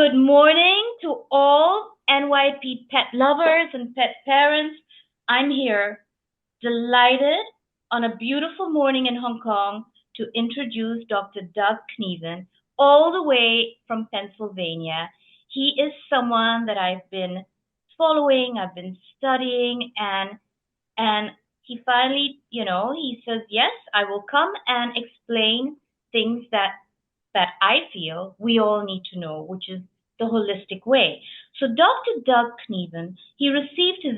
Good morning to all NYP pet lovers and pet parents. I'm here, delighted on a beautiful morning in Hong Kong to introduce Dr. Doug Knueven, all the way from Pennsylvania. He is someone that I've been following, I've been studying, and he finally, he says, yes, I will come and explain things that I feel we all need to know, which is the holistic way. So Dr. Doug Knueven, he received his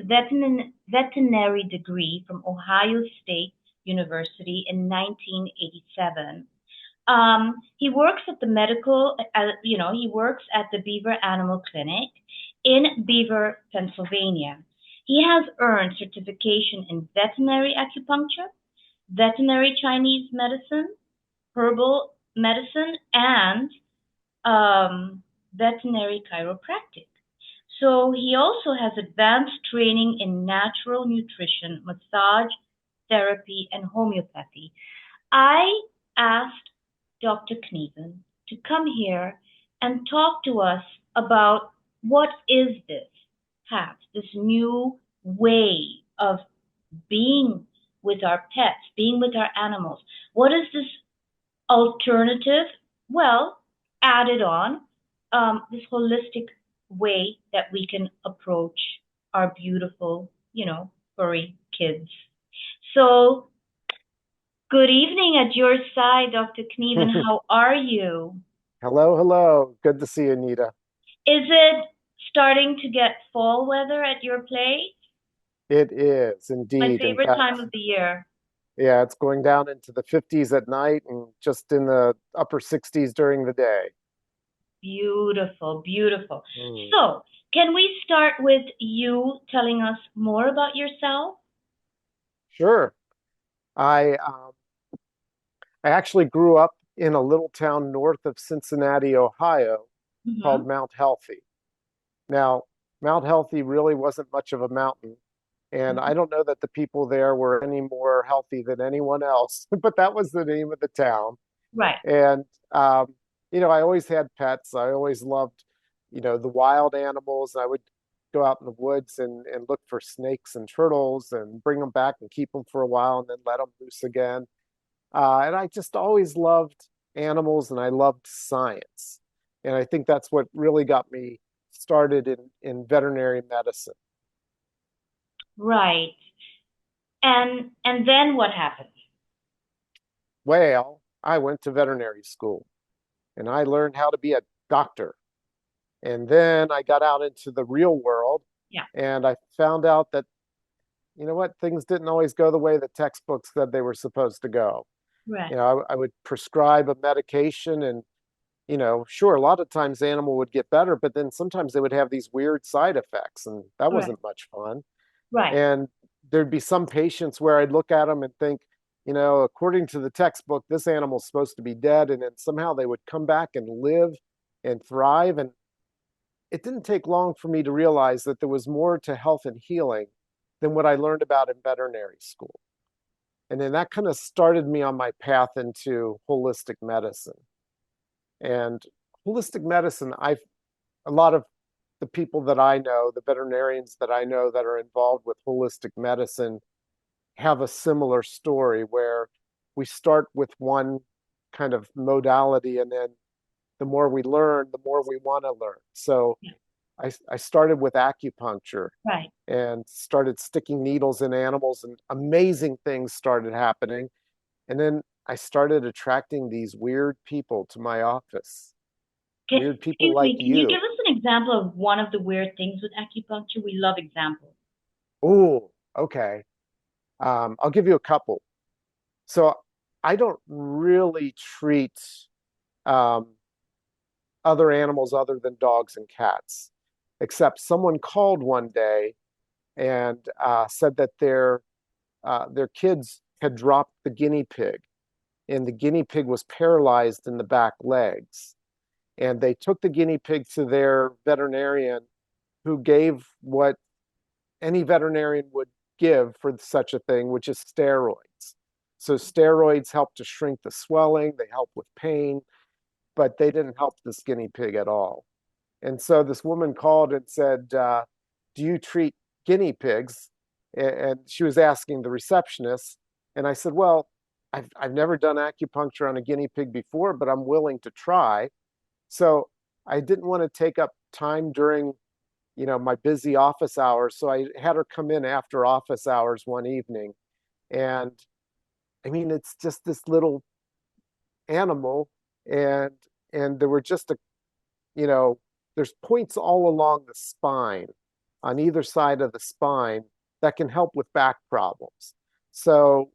veterinary degree from Ohio State University in 1987. He works at the he works at the Beaver Animal Clinic in Beaver, Pennsylvania. He has earned certification in veterinary acupuncture, veterinary Chinese medicine, herbal medicine, and veterinary chiropractic. So he also has advanced training in natural nutrition, massage therapy, and homeopathy. I asked Dr. Knueven to come here and talk to us about what is this path, this new way of being with our pets, being with our animals. What is this alternative? Well, added on this holistic way that we can approach our beautiful, furry kids. So, good evening at your side, Dr. Knueven. How are you? Hello, hello. Good to see you, Anita. Is it starting to get fall weather at your place? It is My indeed. In favorite time fact, of the year. yeah, it's going down into the 50s at night and just in the upper 60s during the day. Beautiful, beautiful. Mm. So, can we start with you telling us more about yourself? Sure. I I actually grew up in a little town north of Cincinnati, Ohio, called Mm-hmm. Mount Healthy. Now, Mount Healthy really wasn't much of a mountain, and I don't know that the people there were any more healthy than anyone else, but that was the name of the town. Right, And I always had pets. I always loved, the wild animals. I would go out in the woods and look for snakes and turtles and bring them back and keep them for a while and then let them loose again. And I just always loved animals and I loved science. And I think that's what really got me started in veterinary medicine. right. And then what happened? Well, I went to veterinary school and I learned how to be a doctor. And then I got out into the real world Yeah, and I found out that, you know what, things didn't always go the way the textbooks said they were supposed to go. right, I would prescribe a medication and, sure, a lot of times the animal would get better, but then sometimes they would have these weird side effects and that right, wasn't much fun. right, And there'd be some patients where I'd look at them and think, according to the textbook, this animal's supposed to be dead. And then somehow they would come back and live and thrive. And it didn't take long for me to realize that there was more to health and healing than what I learned about in veterinary school. And then that kind of started me on my path into holistic medicine. And holistic medicine, a lot of the people that I know, the veterinarians that I know that are involved with holistic medicine have a similar story where we start with one kind of modality and then the more we learn, the more we want to learn. So yeah, I started with acupuncture right. and started sticking needles in animals, and amazing things started happening. And then I started attracting these weird people to my office, weird people Excuse like me, can you give you. us an example of one of the weird things with acupuncture? We love examples. Oh, okay. I'll give you a couple. So I don't really treat um, other animals other than dogs and cats, except someone called one day and said that their kids had dropped the guinea pig, and the guinea pig was paralyzed in the back legs. And they took the guinea pig to their veterinarian, who gave what any veterinarian would give for such a thing, which is steroids. So steroids help to shrink the swelling, they help with pain, but they didn't help this guinea pig at all. And so this woman called and said, do you treat guinea pigs? And she was asking the receptionist. And I said, well, I've never done acupuncture on a guinea pig before, but I'm willing to try. So I didn't want to take up time during, my busy office hours. So I had her come in after office hours one evening. And I mean, it's just this little animal. And there were just you know, there's points all along the spine, on either side of the spine, that can help with back problems. So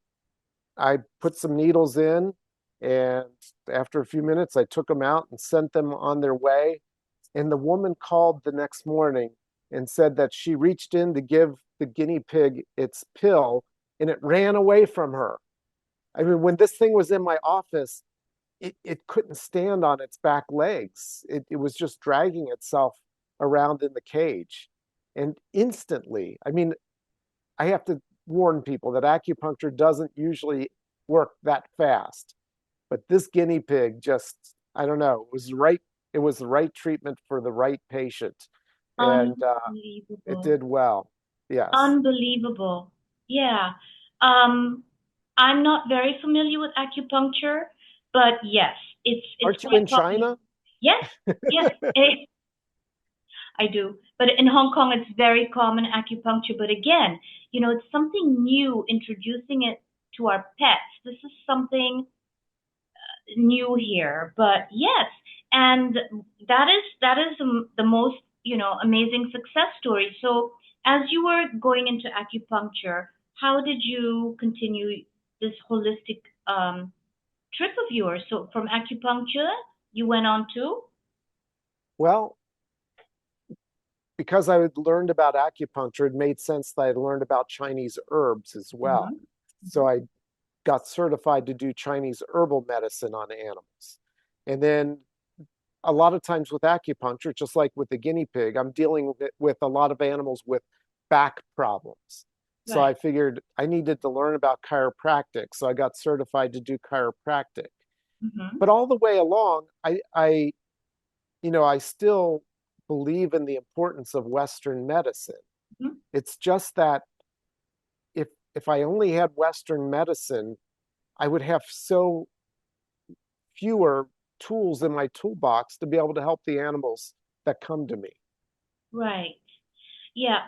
I put some needles in, and after a few minutes, I took them out and sent them on their way. And the woman called the next morning and said that she reached in to give the guinea pig its pill, and it ran away from her. I mean, when this thing was in my office, it couldn't stand on its back legs. It was just dragging itself around in the cage. And instantly, I mean, I have to warn people that acupuncture doesn't usually work that fast. But this guinea pig just, I don't know, it was the right treatment for the right patient. And it Unbelievable. did well. Yes. Unbelievable. Yeah. Um, I'm not very familiar with acupuncture, but yes, it's Aren't you quite in popular. China? Yes, yes, I do. But in Hong Kong, it's very common acupuncture. But again, it's something new, introducing it to our pets. This is something new here. But yes, and that is the most amazing success story. So as you were going into acupuncture, how did you continue this holistic trip of yours? So from acupuncture, you went on to. Well, because I had learned about acupuncture, it made sense that I learned about Chinese herbs as well. Mhm. So Mhm. I got certified to do Chinese herbal medicine on animals. And then a lot of times with acupuncture, just like with the guinea pig, I'm dealing with a lot of animals with back problems. So I Right. figured I needed to learn about chiropractic. So I got certified to do chiropractic. Mhm. But all the way along, I still believe in the importance of Western medicine. Mhm. It's just that if I only had Western medicine, I would have so fewer tools in my toolbox to be able to help the animals that come to me. Right. Yeah,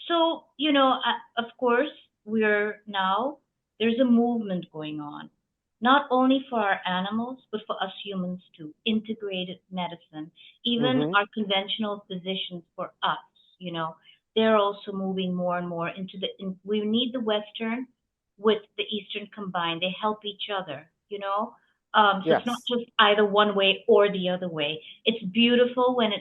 so, of course, there's a movement going on, not only for our animals, but for us humans too. Integrated medicine, even Hmm. our conventional physicians for us, you know, they're also moving more and more we need the Western with the Eastern combined. They help each other, so it's not Yes. just either one way or the other way. It's beautiful when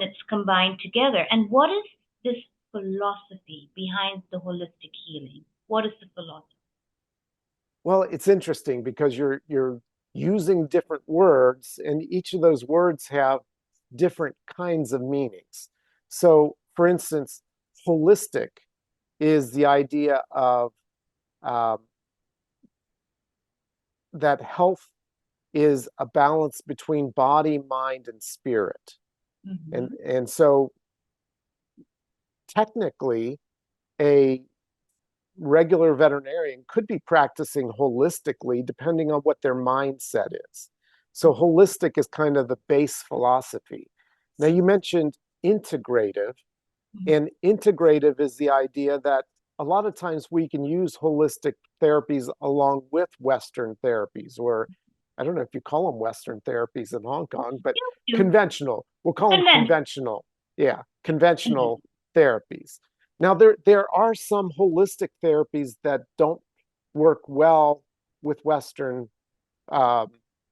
it's combined together. And what is this philosophy behind the holistic healing? What is the philosophy? Well, it's interesting because you're using different words, and each of those words have different kinds of meanings. So, for instance, holistic is the idea of um, that health is a balance between body, mind, and spirit. Mm-hmm. And so technically a regular veterinarian could be practicing holistically depending on what their mindset is. So holistic is kind of the base philosophy. Now you mentioned integrative, Mm-hmm. and integrative is the idea that a lot of times we can use holistic therapies along with Western therapies, or I don't know if you call them Western therapies in Hong Kong, but You do. conventional. We'll call them Convention. conventional. Yeah, conventional Mm-hmm. therapies. Now, there are some holistic therapies that don't work well with Western um,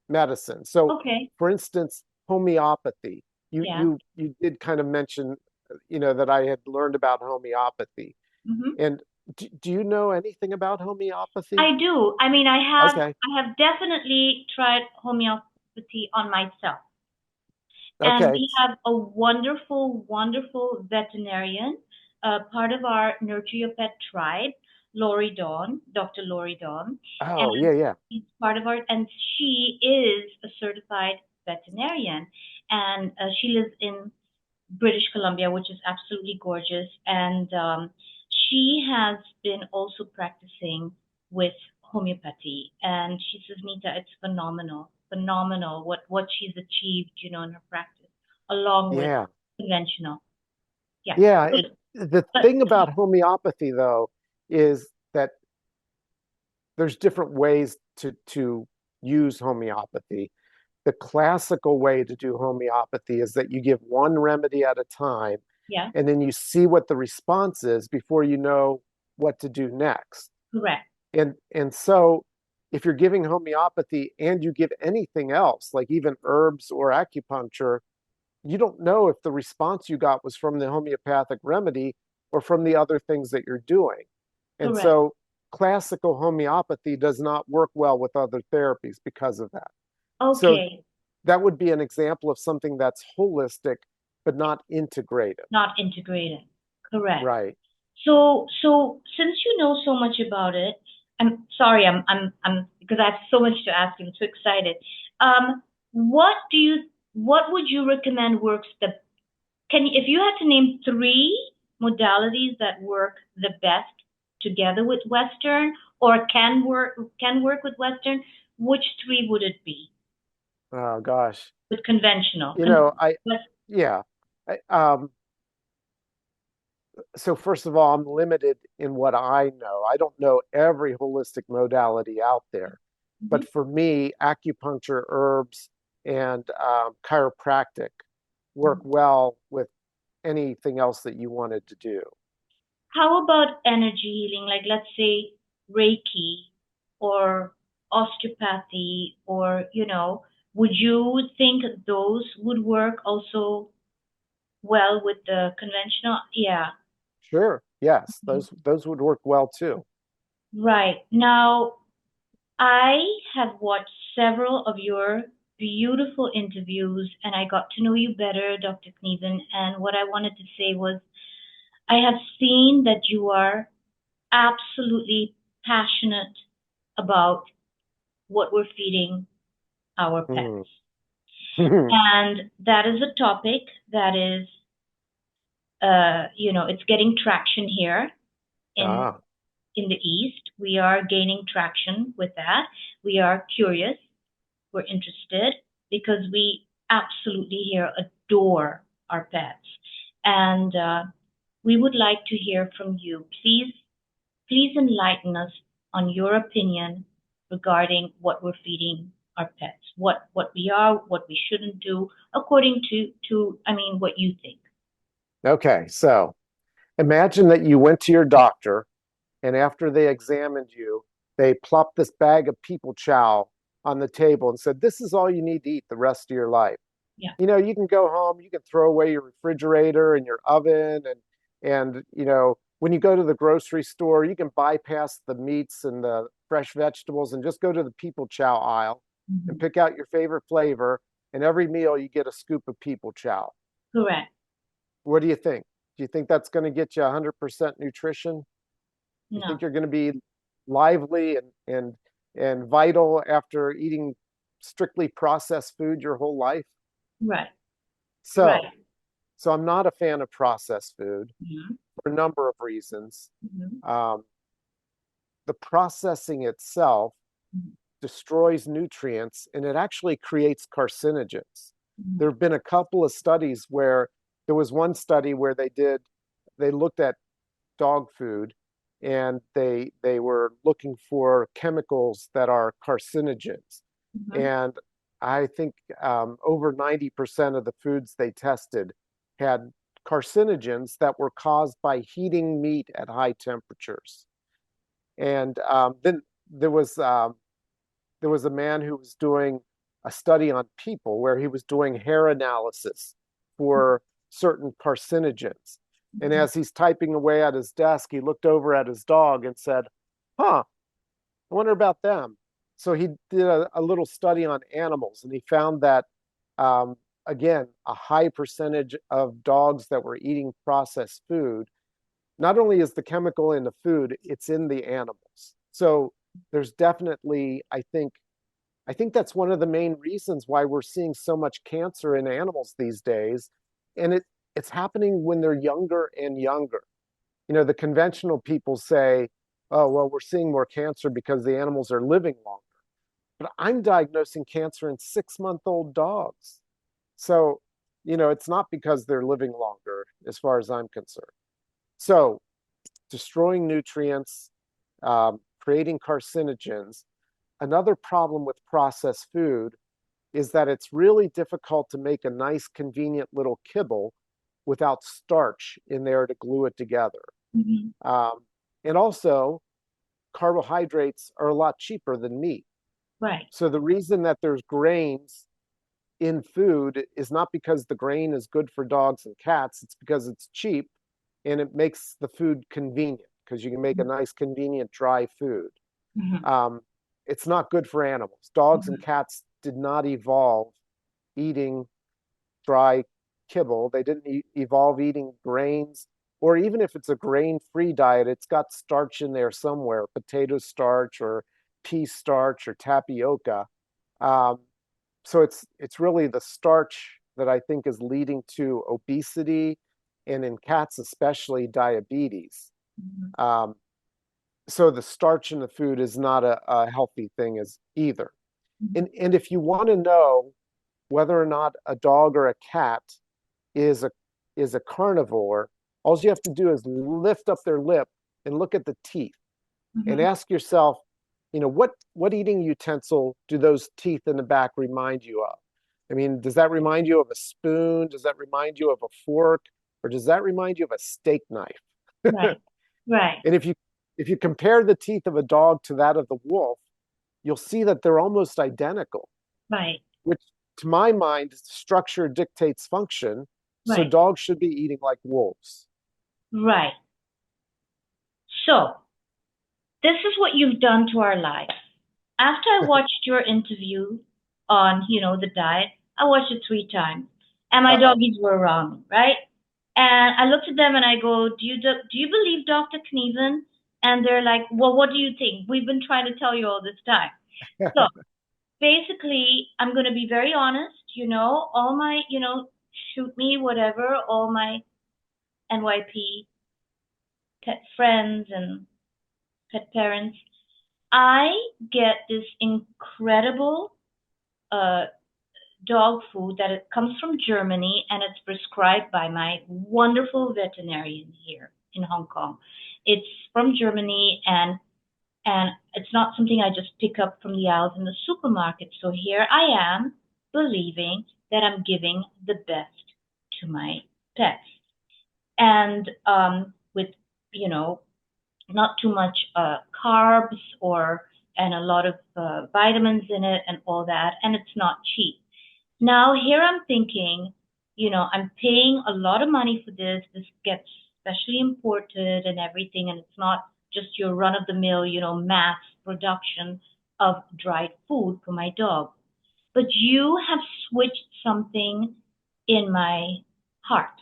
medicine. So, Okay. for instance, homeopathy. You Yeah. you you did kind of mention, that I had learned about homeopathy. Mm-hmm. And do you know anything about homeopathy? I do. I mean, Okay, I have definitely tried homeopathy on myself. And okay. we have a wonderful, wonderful veterinarian, part of our Nurture Your Pet tribe, Lori Dawn, Dr. Lori Dawn. Oh, And yeah, yeah. she's part of our, and she is a certified veterinarian, and she lives in British Columbia, which is absolutely gorgeous. And she has been also practicing with homeopathy. And she says, Nita, it's phenomenal, phenomenal what she's achieved, in her practice, along with Yeah. conventional. Yeah. Yeah. But, The but thing about homeopathy, though, is that there's different ways to use homeopathy. The classical way to do homeopathy is that you give one remedy at a time, yeah, and then you see what the response is before you know what to do next. correct. And so if you're giving homeopathy and you give anything else, like even herbs or acupuncture, you don't know if the response you got was from the homeopathic remedy or from the other things that you're doing. And Correct. so classical homeopathy does not work well with other therapies because of that. So Okay. that would be an example of something that's holistic but not integrative. Not integrated. Correct. Right. So since you know so much about it, I'm sorry, because I have so much to ask you. I'm so excited. Um, what do you, what would you recommend works the, if you had to name three modalities that work the best together with Western or can work with Western, which three would it be Oh gosh. with conventional? You know, I West- yeah. I, so first of all, I'm limited in what I know. I don't know every holistic modality out there. But Mhm. for me, acupuncture, herbs, and chiropractic work well with anything else that you wanted to do. How about energy healing? Like, let's say Reiki or osteopathy, or, would you think those would work also well with the conventional? Yeah. Sure. Yes, Mhm. those would work well too. Right. Now, I have watched several of your beautiful interviews and I got to know you better, Dr. Knueven. And what I wanted to say was, I have seen that you are absolutely passionate about what we're feeding our pets. Hmm. And that is a topic that is, it's getting traction here in Ah, in the East. We are gaining traction with that. We are curious. We're interested because we absolutely here adore our pets, and we would like to hear from you. Please enlighten us on your opinion regarding what we're feeding our pets, what we are, what we shouldn't do, according to what you think. okay. So imagine that you went to your doctor, and after they examined you, they plopped this bag of people chow on the table and said, "This is all you need to eat the rest of your life." Yeah. You can go home, you can throw away your refrigerator and your oven, and when you go to the grocery store, you can bypass the meats and the fresh vegetables and just go to the people chow aisle and Hmm. pick out your favorite flavor. And every meal you get a scoop of people chow. Correct. What do you think? Do you think that's going to get you 100% nutrition? You think No. you're going to be lively and vital after eating strictly processed food your whole life? Right. So, Right. so I'm not a fan of processed food Hmm. for a number of reasons. Hmm. Um, the processing itself destroys nutrients and it actually creates carcinogens. There Hmm. have been a couple of studies where there was one study where they looked at dog food and they were looking for chemicals that are carcinogens. Hmm. And I think over 90% of the foods they tested had carcinogens that were caused by heating meat at high temperatures. And then there was um, there was a man who was doing a study on people where he was doing hair analysis for certain carcinogens. And Hmm. as he's typing away at his desk, he looked over at his dog and said, "Huh, I wonder about them." So he did a little study on animals and he found that, um, again, a high percentage of dogs that were eating processed food, not only is the chemical in the food, it's in the animals. So there's definitely, I think, I think that's one of the main reasons why we're seeing so much cancer in animals these days. And it's happening when they're younger and younger. You know, the conventional people say, oh, well, we're seeing more cancer because the animals are living longer. But I'm diagnosing cancer in 6-month-old dogs. So, you know, it's not because they're living longer, as far as I'm concerned. So, destroying nutrients, creating carcinogens. Another problem with processed food is that it's really difficult to make a nice, convenient little kibble without starch in there to glue it together. Mhm. And also, carbohydrates are a lot cheaper than meat. Right. So the reason that there's grains in food is not because the grain is good for dogs and cats, it's because it's cheap and it makes the food convenient because you can make a nice, convenient dry food. Mhm. Um, it's not good for animals. Dogs and Mhm. cats did not evolve eating dry kibble. They didn't evolve eating grains, or even if it's a grain-free diet, it's got starch in there somewhere, potato starch or pea starch or tapioca. Um, so it's really the starch that I think is leading to obesity, and in cats especially diabetes. Mhm. Um, so the starch in the food is not a healthy thing as either. And if you want to know whether or not a dog or a cat is a carnivore, all you have to do is lift up their lip and look at the teeth and Mhm. ask yourself, you know, what eating utensil do those teeth in the back remind you of? I mean, does that remind you of a spoon? Does that remind you of a fork? Or does that remind you of a steak knife? Right. Right. And if you compare the teeth of a dog to that of the wolf, you'll see that they're almost identical, Right. which to my mind, structure dictates function. So Right. dogs should be eating like wolves. Right. So, this is what you've done to our lives. After I watched your interview on, the diet, I watched it 3 times, and my Uh-oh. doggies were around me, right? And I looked at them and I go, do you believe Dr. Knueven? And they're like, well, what do you think? We've been trying to tell you all this time. So basically, I'm going to be very honest, all my, shoot me, whatever, all my NYP pet friends and pet parents. I get this incredible uh, dog food that it comes from Germany and it's prescribed by my wonderful veterinarian here in Hong Kong. It's from Germany and it's not something I just pick up from the aisles in the supermarket. So here I am believing that I'm giving the best to my pets. And with, you know, not too much carbs or and a lot of vitamins in it and all that, and it's not cheap. Now here I'm thinking, I'm paying a lot of money for this. This gets specially imported and everything, and it's not just your run of the mill, mass production of dried food for my dog. But you have switched something in my heart,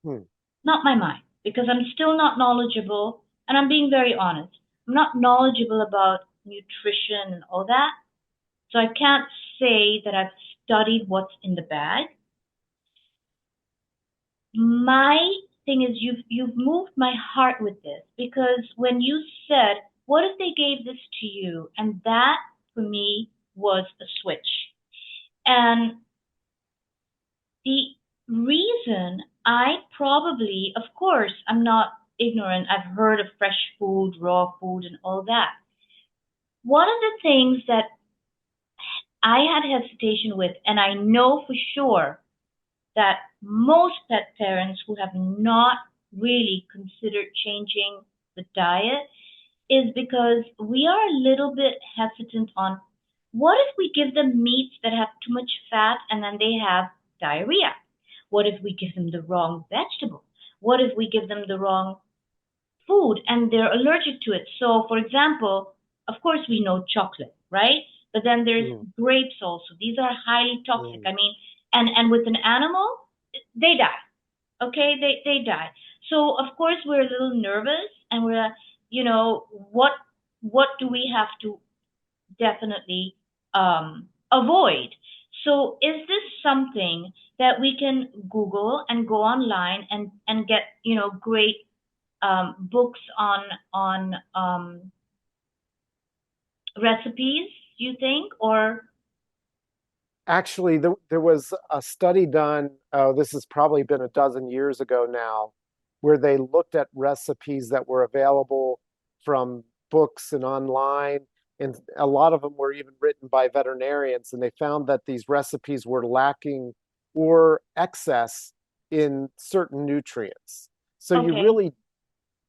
Hmm. not my mind, because I'm still not knowledgeable, and I'm being very honest. I'm not knowledgeable about nutrition and all that, so I can't say that I've studied what's in the bag. My thing is you've moved my heart with this because when you said, "What if they gave this to you?" and that for me was a switch. And the reason I probably, of course, I'm not ignorant. I've heard of fresh food, raw food, and all that. One of the things that I had hesitation with, and I know for sure that most pet parents who have not really considered changing the diet is because we are a little bit hesitant on what if we give them meats that have too much fat and then they have diarrhea? What if we give them the wrong vegetable? What if we give them the wrong food and they're allergic to it? So, for example, of course, we know chocolate, right? But then there's Mm, grapes also. These are highly toxic. mm, I mean, and with an animal, they die. Okay, they die. So of course we're a little nervous, and we're, what do we have to definitely? avoid. So is this something that we can Google and go online and get, great books on recipes, you think? Or Actually, there was a study done, oh, this has probably been a dozen years ago now, where they looked at recipes that were available from books and online. And a lot of them were even written by veterinarians. And they found that these recipes were lacking or excess in certain nutrients. So okay,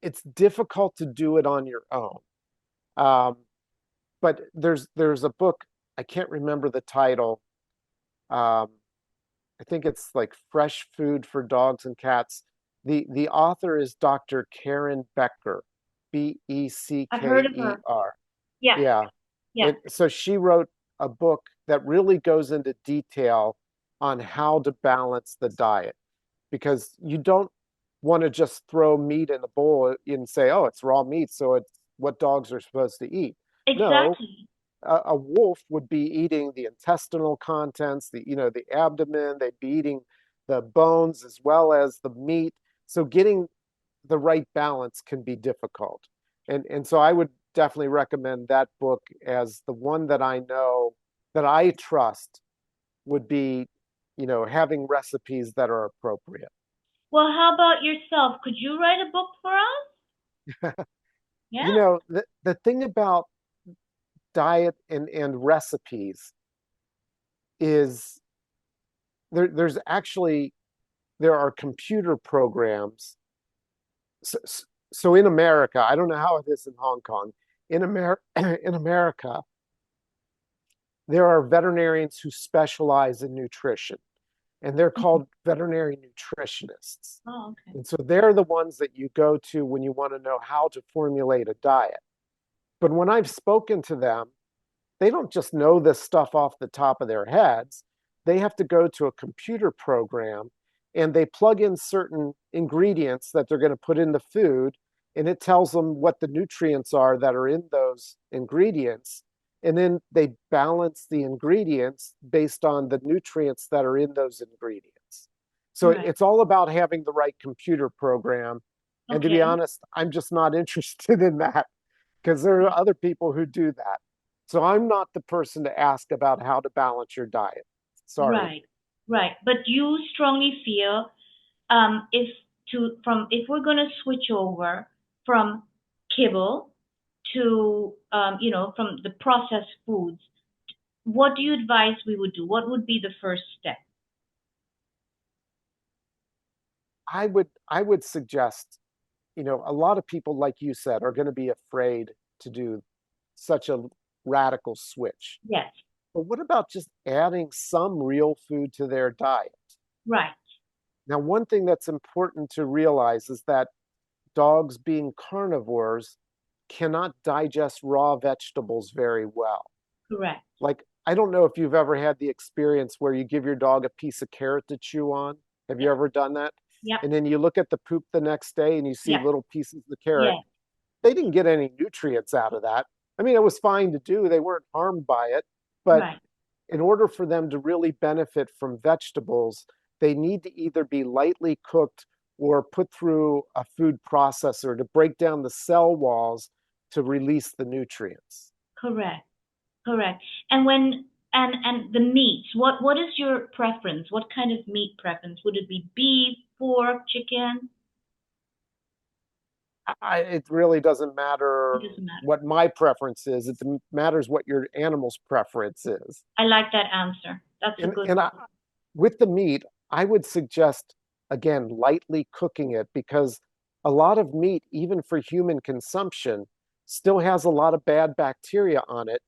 it's difficult to do it on your own. Um, but there's a book, I can't remember the title. Um, I think it's like Fresh Food for Dogs and Cats. The author is Dr. Karen Becker, I've heard of her. Becker. Yeah, Yeah. yeah, And so she wrote a book that really goes into detail on how to balance the diet, because you don't want to just throw meat in a bowl and say, oh, it's raw meat, so it's what dogs are supposed to eat. No, exactly. a wolf would be eating the intestinal contents, the abdomen, they'd be eating the bones as well as the meat. So getting the right balance can be difficult. And so I would definitely recommend that book as the one that I know that I trust would be, having recipes that are appropriate. Well, how about yourself? Could you write a book for us? Yeah. The thing about diet and recipes is there's actually there are computer programs. So, so in America, I don't know how it is in Hong Kong. In America, there are veterinarians who specialize in nutrition, and they're Mhm. called veterinary nutritionists. Oh, okay. And so they're the ones that you go to when you want to know how to formulate a diet. But when I've spoken to them, they don't just know this stuff off the top of their heads. They have to go to a computer program and they plug in certain ingredients that they're going to put in the food, and it tells them what the nutrients are that are in those ingredients. And then they balance the ingredients based on the nutrients that are in those ingredients. So Right. it's all about having the right computer program. And to be Okay. honest, I'm just not interested in that because there are other people who do that. So I'm not the person to ask about how to balance your diet. Sorry. Right. Right. But you strongly feel if if we're going to switch over from kibble to from the processed foods, what do you advise we would do? What would be the first step? I would suggest, a lot of people, like you said, are going to be afraid to do such a radical switch. Yes. But what about just adding some real food to their diet? Right. Now, one thing that's important to realize is that dogs, being carnivores, cannot digest raw vegetables very well. Correct. Like, I don't know if you've ever had the experience where you give your dog a piece of carrot to chew on. Have you Yep. ever done that? Yep. And then you look at the poop the next day and you see Yep. little pieces of carrot. Yeah. They didn't get any nutrients out of that. I mean, it was fine to do, they weren't harmed by it. But Right. in order for them to really benefit from vegetables, they need to either be lightly cooked or put through a food processor to break down the cell walls to release the nutrients. Correct. Correct. And when and the meats, what is your preference? What kind of meat preference? Would it be beef, pork, chicken? It really doesn't It matter doesn't matter. what my preference is. It matters what your animal's preference is. I like that answer. That's a And good and I, one. with the meat, I would suggest again lightly cooking it, because a lot of meat, even for human consumption, still has a lot of bad bacteria on it.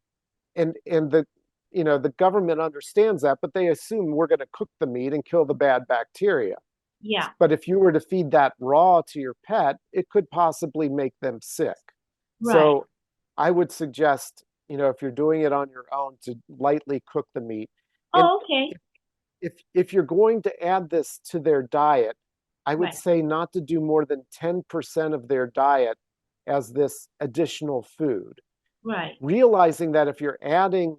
And the government understands that, but they assume we're going to cook the meat and kill the bad bacteria. Yeah. But if you were to feed that raw to your pet, it could possibly make them sick. Right. So I would suggest, if you're doing it on your own, to lightly cook the meat. And Oh, okay. if you're going to add this to their diet, I would Right. say not to do more than 10% of their diet as this additional food. Right. Realizing that if you're adding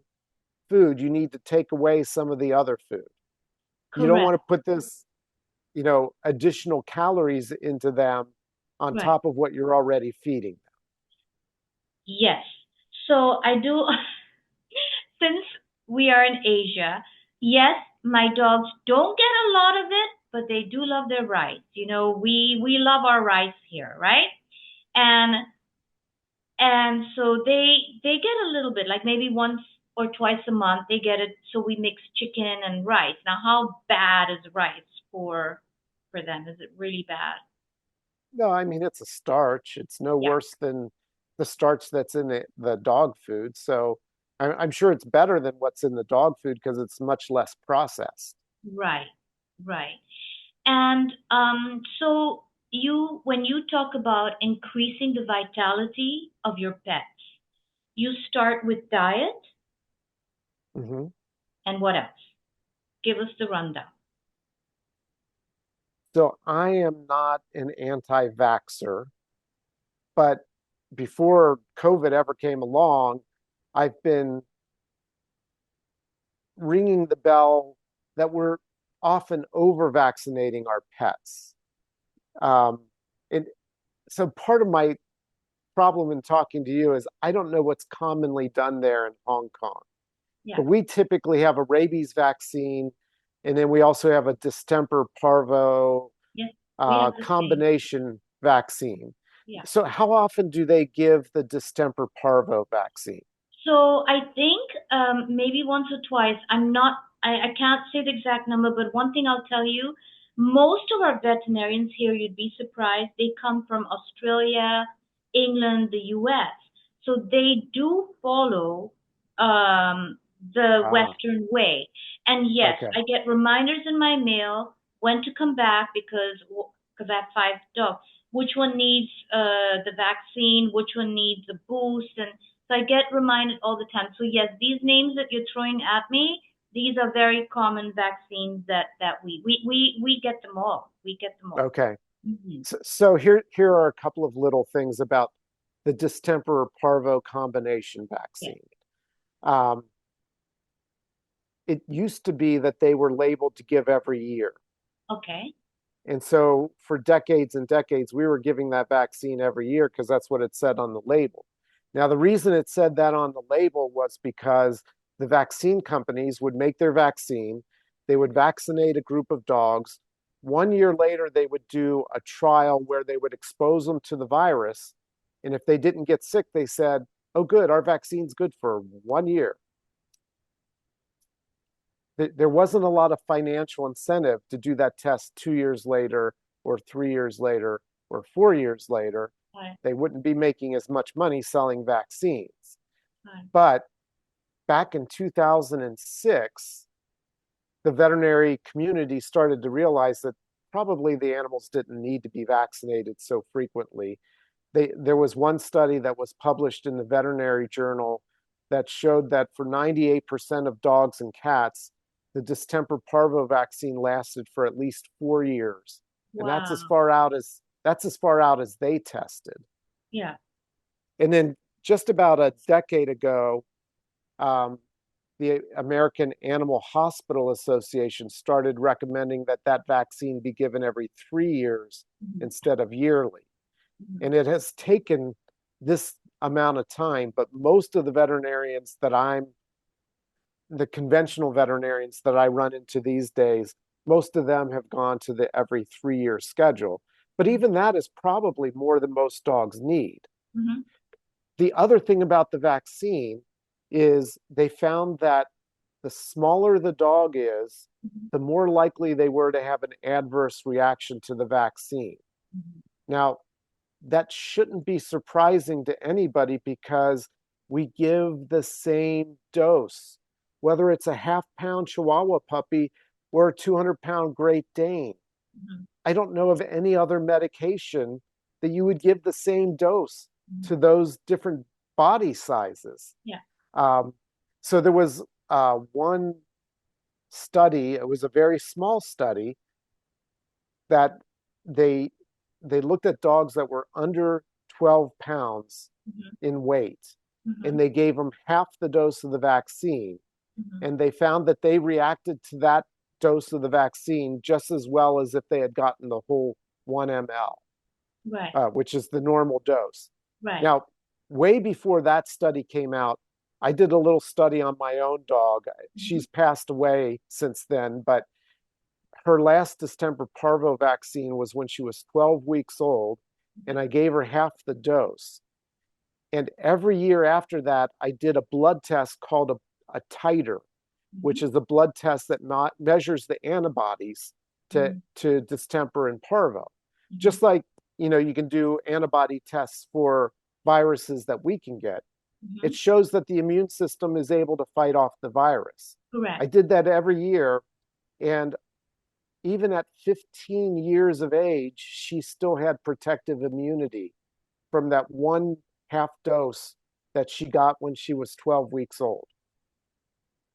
food, you need to take away some of the other food. You don't want Correct. to put this, additional calories into them on Right. top of what you're already feeding Yes. So I do, since we are in Asia, yes, my dogs don't get a lot of it, but they do love their rice. We love our rice here, right? And and so they get a little bit, like maybe once or twice a month they get it. So we mix chicken and rice. Now, how bad is rice for them? Is it really bad? them. No, I mean, it's a starch. It's no Yeah. worse than the starch that's in the dog food. So I'm sure it's better than what's in the dog food because it's much less processed. Right. Right. And so when you talk about increasing the vitality of your pets, you start with diet Mhm. and what else? Give us the rundown. So I am not an anti-vaxxer, but before COVID ever came along, I've been ringing the bell that we're often over vaccinating our pets. Um, and so part of my problem in talking to you is I don't know what's commonly done there in Hong Kong, Yeah. but we typically have a rabies vaccine, and then we also have a distemper parvo Yes, we have the same. combination vaccine. Yeah. So how often do they give the distemper parvo vaccine? So I think maybe once or twice. I can't say the exact number, but one thing I'll tell you, most of our veterinarians here, you'd be surprised, they come from Australia, England, the US. So they do follow um, the Ah, Western way. And yes, okay. I get reminders in my mail when to come back because I have five dogs. Which one needs the vaccine? Which one needs the boost? And so I get reminded all the time. So yes, these names that you're throwing at me, these are very common vaccines that we get them all. We get them all. Okay. Hmm. So here are a couple of little things about the distemper parvo combination Yeah. vaccine. Um, it used to be that they were labeled to give every year. Okay. And so for decades and decades, we were giving that vaccine every year because that's what it said on the label. Now, the reason it said that on the label was because the vaccine companies would make their vaccine, they would vaccinate a group of dogs. 1 year later, they would do a trial where they would expose them to the virus. And if they didn't get sick, they said, oh, good, our vaccine's good for 1 year. There wasn't a lot of financial incentive to do that test 2 years later or 3 years later or 4 years later. Right. They wouldn't be making as much money selling vaccines. Right. But back in 2006, the veterinary community started to realize that probably the animals didn't need to be vaccinated so frequently. There was one study that was published in the veterinary journal that showed that for 98% of dogs and cats, the distemper parvo vaccine lasted for at least 4 years. And Wow. that's as far out as they tested. Yeah. And then just about a decade ago, um, the American Animal Hospital Association started recommending that that vaccine be given every 3 years Hmm. instead of yearly. Hmm. And it has taken this amount of time, but most of the veterinarians the conventional veterinarians that I run into these days, most of them have gone to the every 3 year schedule. But even that is probably more than most dogs need. Hmm. The other thing about the vaccine is they found that the smaller the dog is, Hmm. the more likely they were to have an adverse reaction to the vaccine. Hmm. Now, that shouldn't be surprising to anybody because we give the same dose, whether it's a half-pound Chihuahua puppy or a 200-pound Great Dane. Hmm. I don't know of any other medication that you would give the same dose Hmm. to those different body sizes. Yeah. Um, so there was one study, it was a very small study that they they looked at dogs that were under 12 pounds Hmm. in weight, and Hmm. they gave them half the dose of the vaccine. Mhm. and they found that they reacted to that dose of the vaccine just as well as if they had gotten the whole 1 ml, Right. which is the normal dose. Right. Now, way before that study came out, I did a little study on my own dog. Mhm. She's passed away since then, but her last distemper parvo vaccine was when she was 12 weeks old, and I gave her half the dose. And every year after that, I did a blood test called a titer, which Mhm. is a blood test that not measures the antibodies Mhm. to distemper and parvo. Mhm. Just like, you can do antibody tests for viruses that we can get. It Mhm. shows that the immune system is able to fight off the virus. I Correct. did that every year, and even at 15 years of age, she still had protective immunity from that one half dose that she got when she was 12 weeks old.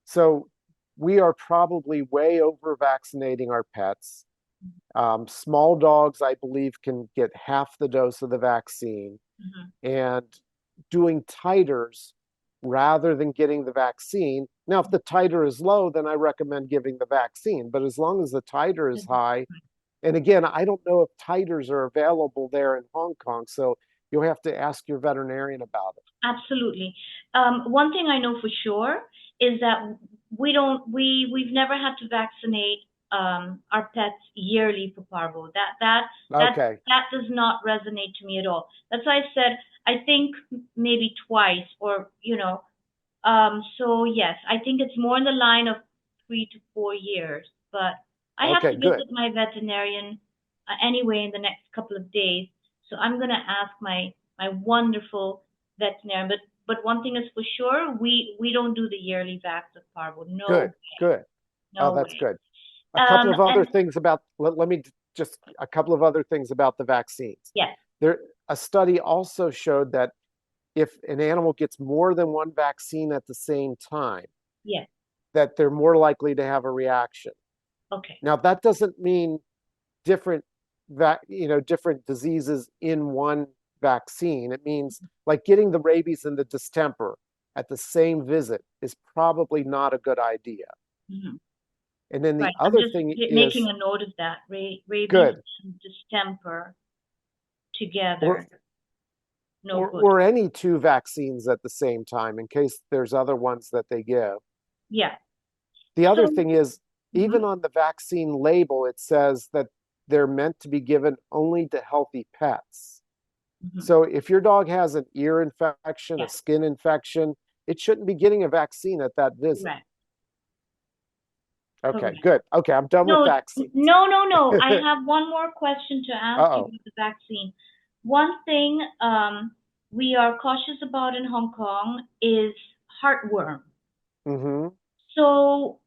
So we are probably way over vaccinating our pets. Small dogs, I believe, can get half the dose of the vaccine. Mhm. And doing titers rather than getting the vaccine. Now, if the titer is low, then I recommend giving the vaccine. But as long as the titer is high, and again, I don't know if titers are available there in Hong Kong, so you'll have to ask your veterinarian about it. Absolutely. One thing I know for sure is that we've never had to vaccinate our pets yearly for parvo. Okay, That does not resonate to me at all. That's why I said I think maybe twice or so yes, I think it's more in the line of 3 to 4 years. But I have okay, to good, visit my veterinarian anyway in the next couple of days. So I'm gonna ask my wonderful veterinarian. But one thing is for sure, we don't do the yearly vax of parvo. good, No, good. Oh, no that's way. good. A couple of other And things about, let me just, a couple of other things about the vaccines. yes, There, a study also showed that if an animal gets more than one vaccine at the same time, yes, that they're more likely to have a reaction. okay, Now, that doesn't mean different different diseases in one vaccine. It means like getting the rabies and the distemper at the same visit is probably not a good idea. hmm And then the right. I'm other just thing making is a note of that. Rabies good, and distemper or together, no or good. or any two vaccines at the same time in case there's other ones that they give. Yeah. The So, other thing is, even mhm, on the vaccine label, it says that they're meant to be given only to healthy pets. mhm, So if your dog has an ear infection, a yeah, skin infection, it shouldn't be getting a vaccine at that visit. correct, Okay, correct. good. Okay, I'm done with No, vaccines. no. I have one more question to ask you Uh-oh. about the vaccine. One thing we are cautious about in Hong Kong is heartworm. Mm-hmm. So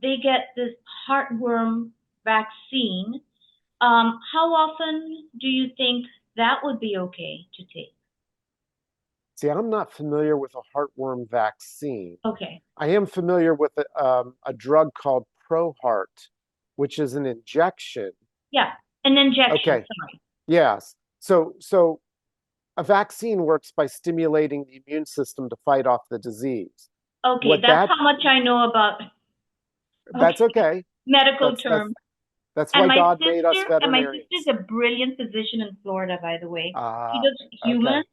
they get this heartworm vaccine. How often do you think that would be okay to take? See, I'm not familiar with a heartworm vaccine. Okay. I am familiar with a drug called ProHeart, which is an injection. Yeah, an injection. Okay, yes. So a vaccine works by stimulating the immune system to fight off the disease. Okay, What that's that, how much I know about that's okay, okay. medical That's terms. why God made us And my sister is veterinarians. a brilliant physician in Florida, by the way. She Ah, does okay. humans.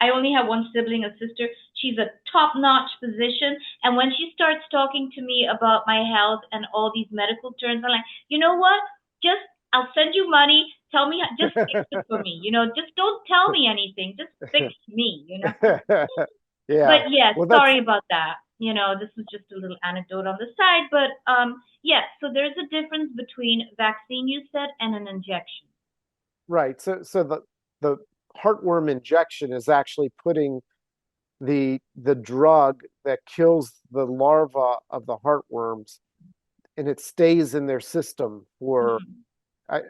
I only have one sibling, a sister. She's a top-notch physician. And when she starts talking to me about my health and all these medical terms, I'm like, you know what? Just, I'll send you money. Tell me, just fix it for me. Just don't tell me anything. Just fix me. Yeah. But yes, Well, that's sorry about that. This was just a little anecdote on the side, but yes, so there's a difference between vaccine you said and an injection. right. So the heartworm injection is actually putting the drug that kills the larva of the heartworms, and it stays in their system for Mhm. I,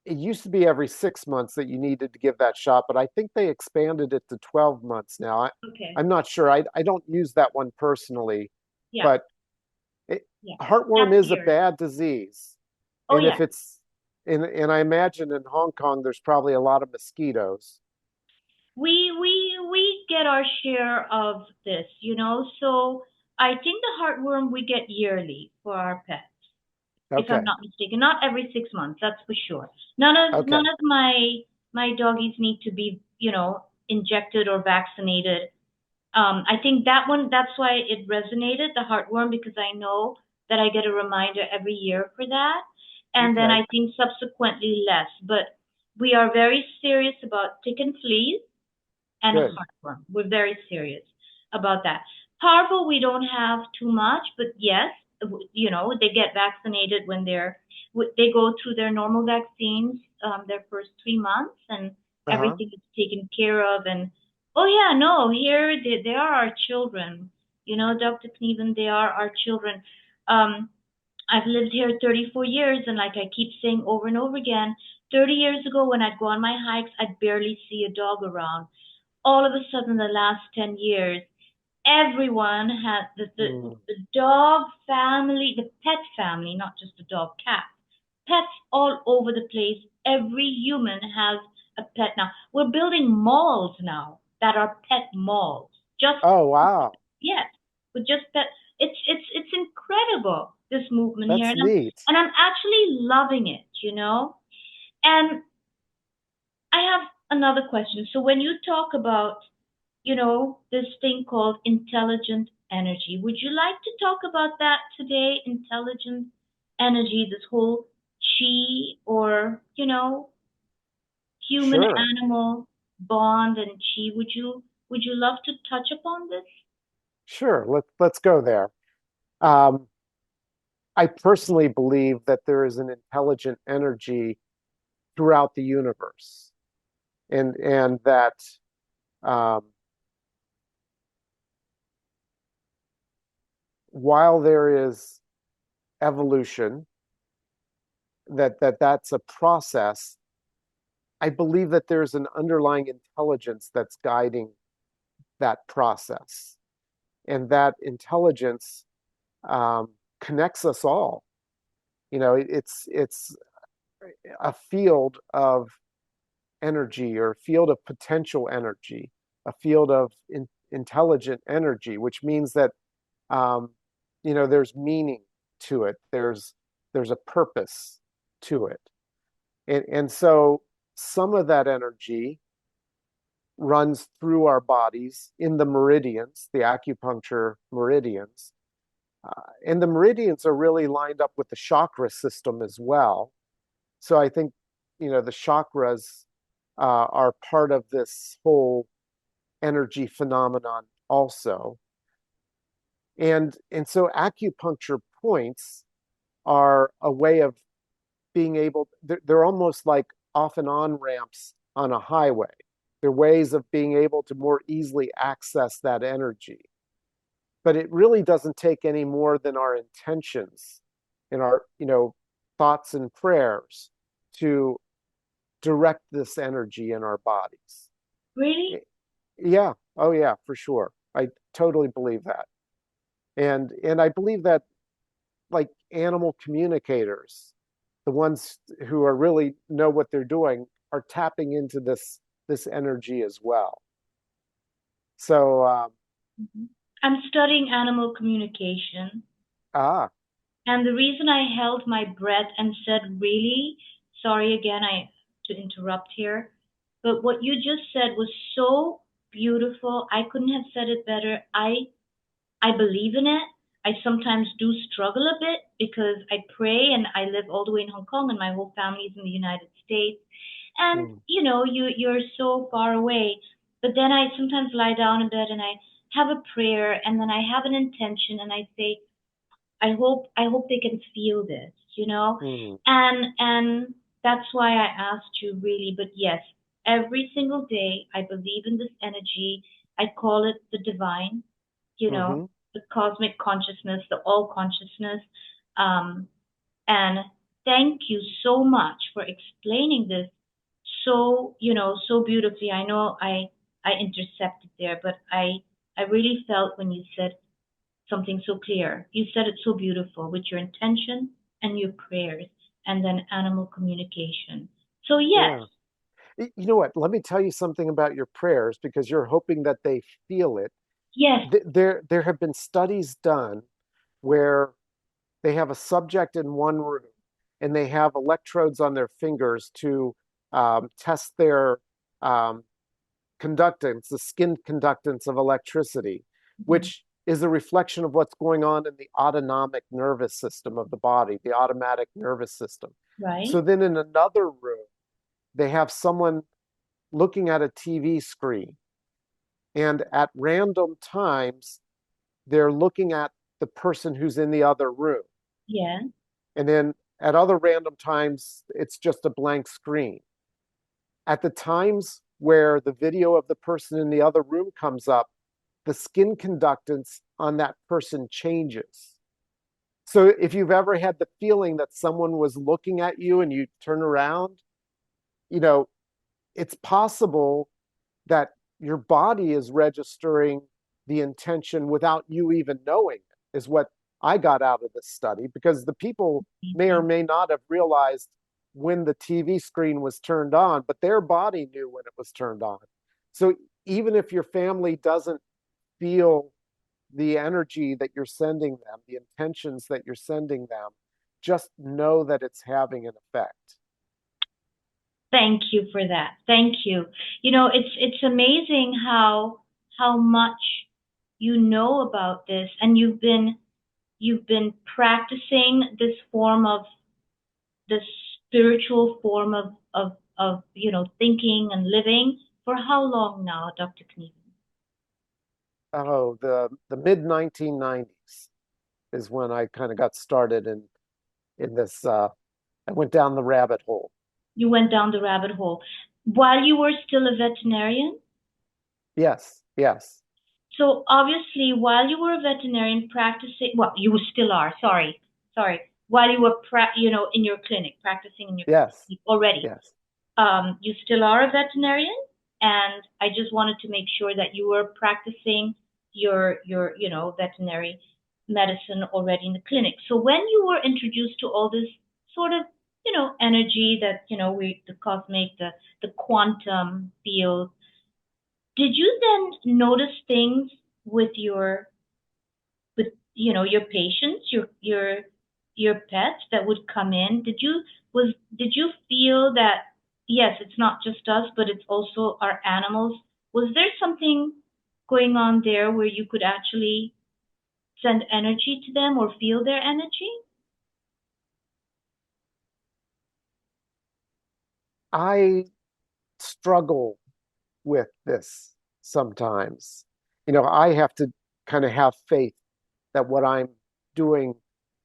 it used to be every 6 months that you needed to give that shot, but I think they expanded it to 12 months now. Okay. I'm not sure. I don't use that one personally, Yeah. but it, Yeah. heartworm That's is a weird. bad disease. Oh And if yeah. it's, and I imagine in Hong Kong, there's probably a lot of mosquitoes. We get our share of this, So I think the heartworm we get yearly for our pets, if I'm Okay. not mistaken. Not every 6 months, that's for sure. None of Okay. my doggies need to be, injected or vaccinated. I think that's why it resonated, the heartworm, because I know that I get a reminder every year for that. And then Okay. I think subsequently less. But we are very serious about tick and fleas and Good. heartworm. We're very serious about that. Parvo, we don't have too much, but yes, they get vaccinated when they go through their normal vaccines, their first 3 months, and Uh-huh. everything is taken care of. And oh yeah, no, here they are our children. Dr. Kneuven, they are our children. Um, I've lived here 34 years, and like I keep saying over and over again, 30 years ago when I'd go on my hikes, I'd barely see a dog around. All of a sudden, the last 10 years, everyone has Mm. the dog family, the pet family, not just the dog, cat, pets all over the place. Every human has a pet now. We're building malls now that are pet malls. Just, Oh, wow. yes, with just pet. It's incredible, this movement here. That's neat. And I'm actually loving it. And I have another question. So when you talk about, this thing called intelligent energy, would you like to talk about that today? Intelligent energy, this whole chi, or, human Sure. animal bond and chi. Would you love to touch upon this? Sure. Let's go there. Um, I personally believe that there is an intelligent energy throughout the universe, and that um, while there is evolution, that's a process. I believe that there's an underlying intelligence that's guiding that process, and that intelligence um, connects us all. It's a field of energy, or a field of potential energy, a field of intelligent energy, which means that um, there's meaning to it. There's a purpose to it, and so some of that energy runs through our bodies in the meridians, the acupuncture meridians. And the meridians are really lined up with the chakra system as well. So I think, the chakras are part of this whole energy phenomenon also. And so acupuncture points are a way of being able, they're almost like off and on ramps on a highway. They're ways of being able to more easily access that energy. But it really doesn't take any more than our intentions and our, thoughts and prayers to direct this energy in our bodies. Really? Yeah. Oh yeah, for sure. I totally believe that. And I believe that, like, animal communicators, the ones who are really know what they're doing, are tapping into this energy as well. So Mhm. I'm studying animal communication. ah And the reason I held my breath and said, really, sorry again, I to interrupt here, but what you just said was so beautiful. I couldn't have said it better. I believe in it. I sometimes do struggle a bit because I pray and I live all the way in Hong Kong and my whole family is in the United States. And mm, you're so far away. But then I sometimes lie down in bed and I have a prayer and then I have an intention and I say, I hope they can feel this. mm, And that's why I asked you really, but yes, every single day I believe in this energy. I call it the divine, mm-hmm. the cosmic consciousness, the all consciousness. Um, and thank you so much for explaining this so beautifully. I know I intercepted there, but I really felt when you said something so clear. You said it so beautiful with your intention and your prayers and then animal communication. So yes, Yeah. You know what? Let me tell you something about your prayers because you're hoping that they feel it. Yes, There have been studies done where they have a subject in one room and they have electrodes on their fingers to test their um, conductance, the skin conductance of electricity, mhm, which is a reflection of what's going on in the autonomic nervous system of the body, the automatic nervous system. right? So then in another room, they have someone looking at a TV screen, and at random times, they're looking at the person who's in the other room. Yeah, And then at other random times, it's just a blank screen. At the times where the video of the person in the other room comes up, the skin conductance on that person changes. So if you've ever had the feeling that someone was looking at you and you turn around, you know, it's possible that your body is registering the intention without you even knowing it, is what I got out of this study, because the people may or amazing. may not have realized when the TV screen was turned on, but their body knew when it was turned on. So even if your family doesn't feel the energy that you're sending them, the intentions that you're sending them, just know that it's having an effect. Thank you for that. Thank you. It's amazing how much you know about this, and you've been practicing this form of this spiritual form of thinking and living for how long now, Dr. Knueven? Oh, the mid 1990s is when I kind of got started in this. I went down the rabbit hole. You went down the rabbit hole while you were still a veterinarian. Yes, yes, So obviously, while you were a veterinarian practicing, well, you still are. Sorry. While you were, in your clinic, practicing in your yes, clinic already, yes. you still are a veterinarian, and I just wanted to make sure that you were practicing your veterinary medicine already in the clinic. So when you were introduced to all this sort of, energy that, the cosmic, the quantum field, did you then notice things with your patients, your pets that would come in? Did you feel that, yes, it's not just us, but it's also our animals? Was there something going on there where you could actually send energy to them or feel their energy? I struggle with this sometimes. I have to kind of have faith that what I'm doing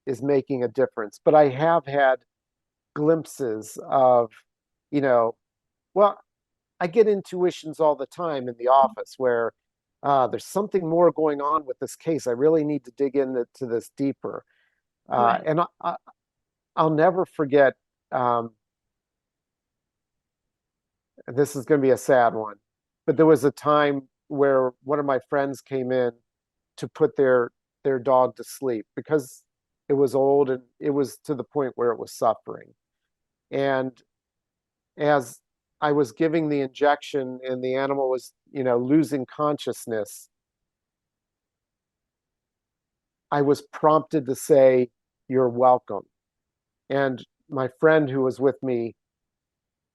is making a difference. But I have had glimpses of, you know, well, I get intuitions all the time in the office where there's something more going on with this case. I really need to dig into this deeper. Right. And I'll never forget. Um, this is going to be a sad one, but there was a time where one of my friends came in to put their dog to sleep because it was old and it was to the point where it was suffering. And as I was giving the injection and the animal was, losing consciousness, I was prompted to say, "You're welcome." And my friend who was with me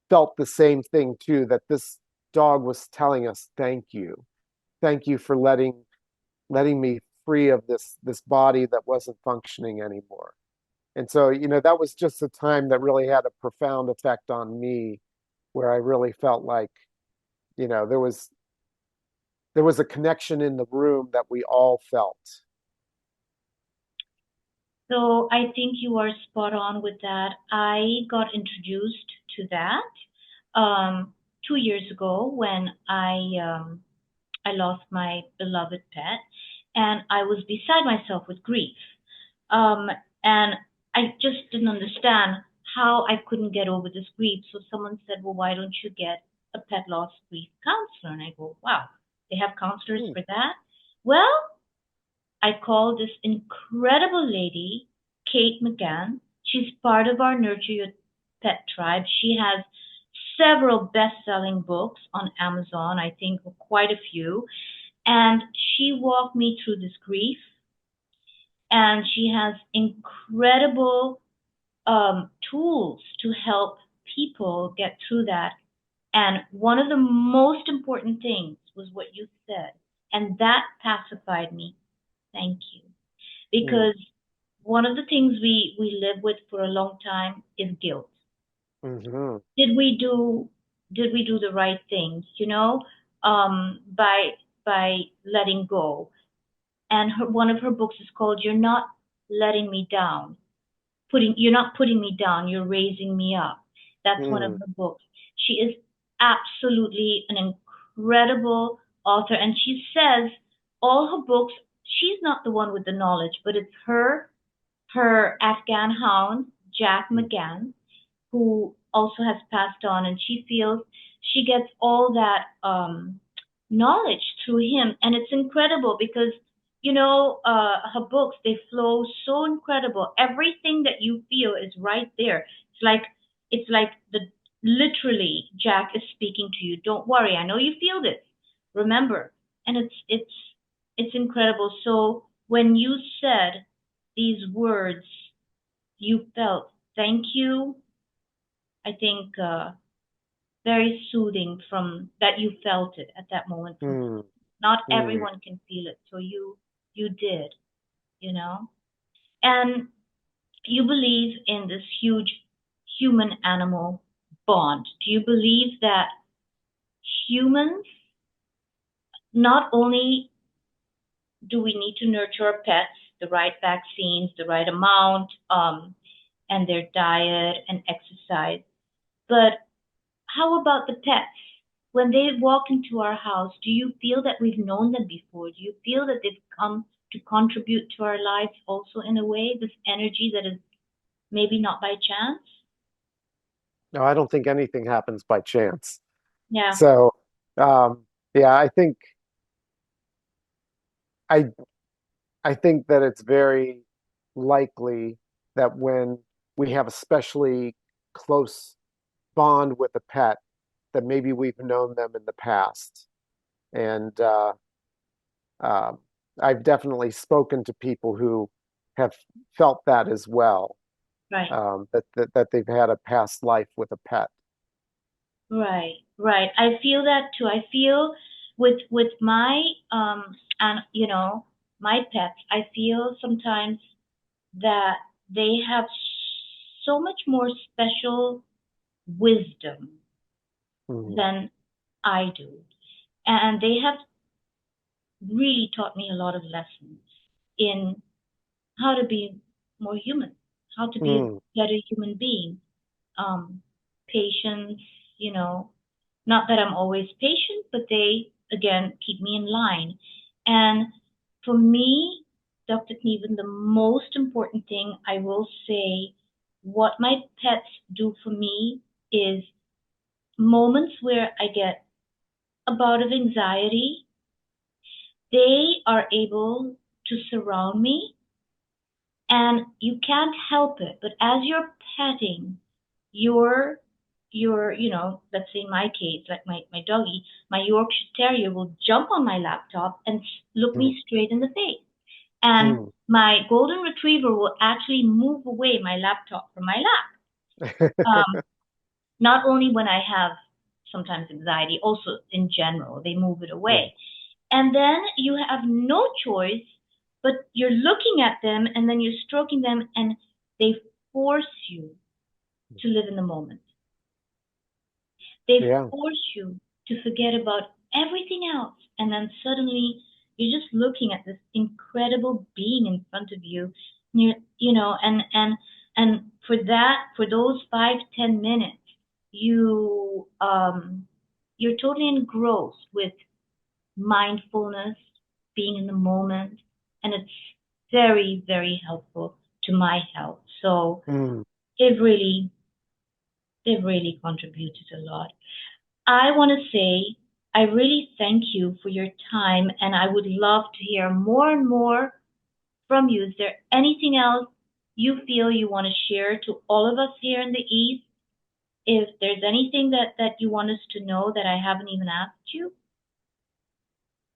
felt the same thing too, that this dog was telling us, "Thank you. Thank you for letting me free of this body that wasn't functioning anymore." And so, that was just a time that really had a profound effect on me, where I really felt like, you know, there was a connection in the room that we all felt. So I think you are spot on with that. I got introduced to that 2 years ago when I lost my beloved pet, and I was beside myself with grief. Um, and I just didn't understand how I couldn't get over this grief. So someone said, "Well, why don't you get a pet loss grief counselor?" And I go, "Wow, they have counselors Hmm. for that?" Well, I called this incredible lady, Kate McGann. She's part of our Nurture Your Pet tribe. She has several best-selling books on Amazon, I think quite a few. And she walked me through this grief, and she has incredible tools to help people get through that. And one of the most important things was what you said, and that pacified me. Thank you. Mm, Because one of the things we live with for a long time is guilt. hmm Did we do the right thing, by letting go? And one of her books is called "You're Not Letting Me Down." You're not putting me down, you're raising me up. That's one of mm, her books. She is absolutely an incredible author, and she says all her books, she's not the one with the knowledge, but it's her Afghan hound, Jack mm, McGann, who also has passed on, and she feels she gets all that knowledge through him, and it's incredible because her books, they flow so incredible. Everything that you feel is right there. It's like the literally Jack is speaking to you. Don't worry, I know you feel this. Remember, and it's incredible. So when you said these words, you felt thank you. I think very soothing from that you felt it at that moment. From mm, not mm, everyone can feel it, so you did, you know, and you believe in this huge human animal bond. Do you believe that humans, not only do we need to nurture our pets, the right vaccines, the right amount, and their diet and exercise, but how about the pets? When they walk into our house, do you feel that we've known them before? Do you feel that they've come to contribute to our lives also in a way, this energy that is maybe not by chance? no, I don't think anything happens by chance. Yeah, So, um, yeah, I I think that it's very likely that when we have a especially close bond with a pet, that maybe we've known them in the past. And um, I've definitely spoken to people who have felt that as well, right, that they've had a past life with a pet. right, right. I feel that too. I feel with my and my pets, I feel sometimes that they have so much more special wisdom Mm, than I do. And they have really taught me a lot of lessons in how to be more human, how to be a mm, better human being. Um, Patience, you know, not that I'm always patient, but they, again, keep me in line. And for me, Dr. Kneuven, the most important thing I will say, what my pets do for me is moments where I get a bout of anxiety, they are able to surround me, and you can't help it. But as you're petting your let's say in my case, like my doggy, my Yorkshire Terrier will jump on my laptop and look mm, me straight in the face. And mm. my golden retriever will actually move away my laptop from my lap. Um, Not only when I have sometimes anxiety, also in general, they move it Mm, away. And then you have no choice, but you're looking at them and then you're stroking them, and they force you to live in the moment. They yeah. force you to forget about everything else. And then suddenly you're just looking at this incredible being in front of you. And for that, for those 5, 10 minutes, you're totally engrossed with mindfulness, being in the moment, and it's very, very helpful to my health. So Mm. they've really, they've really contributed a lot. I want to say I really thank you for your time, and I would love to hear more and more from you. Is there anything else you feel you want to share to all of us here in the East? if there's anything that you want us to know that I haven't even asked you.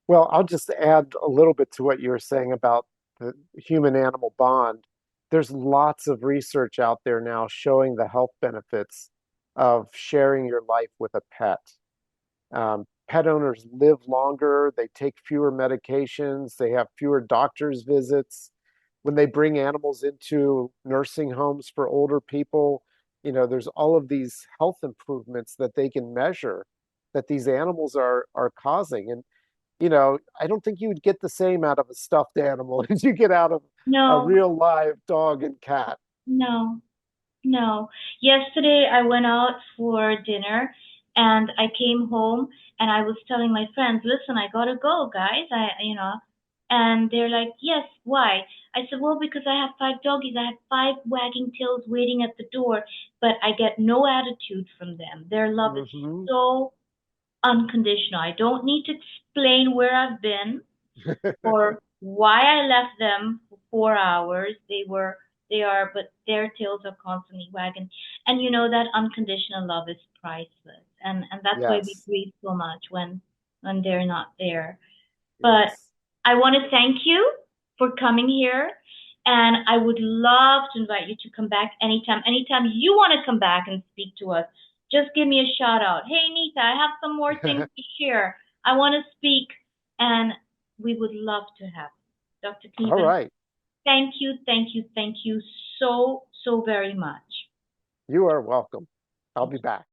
Well, I'll just add a little bit to what you were saying about the human animal bond. There's lots of research out there now showing the health benefits of sharing your life with a pet. Pet owners live longer, they take fewer medications, they have fewer doctor's visits. When they bring animals into nursing homes for older people, there's all of these health improvements that they can measure that these animals are causing. And I don't think you would get the same out of a stuffed animal as you get out of a No, real live dog and cat. no. No. Yesterday I went out for dinner and I came home and I was telling my friends, listen, I gotta go, guys. And they're like, yes, why? I said, well, because I have 5 doggies. I have 5 wagging tails waiting at the door, but I get no attitude from them. Their love is Hmm. so unconditional. I don't need to explain where I've been or why I left them for 4 hours. But their tails are constantly wagging. And that unconditional love is priceless. And that's why we Yes, grieve so much when they're not there. But yes. I want to thank you for coming here. And I would love to invite you to come back anytime. Anytime you want to come back and speak to us, just give me a shout out. Hey, Nita, I have some more things to share. I want to speak, and we would love to have you. Dr. All Kneuven, right. thank you so, so very much. You are welcome. I'll be back.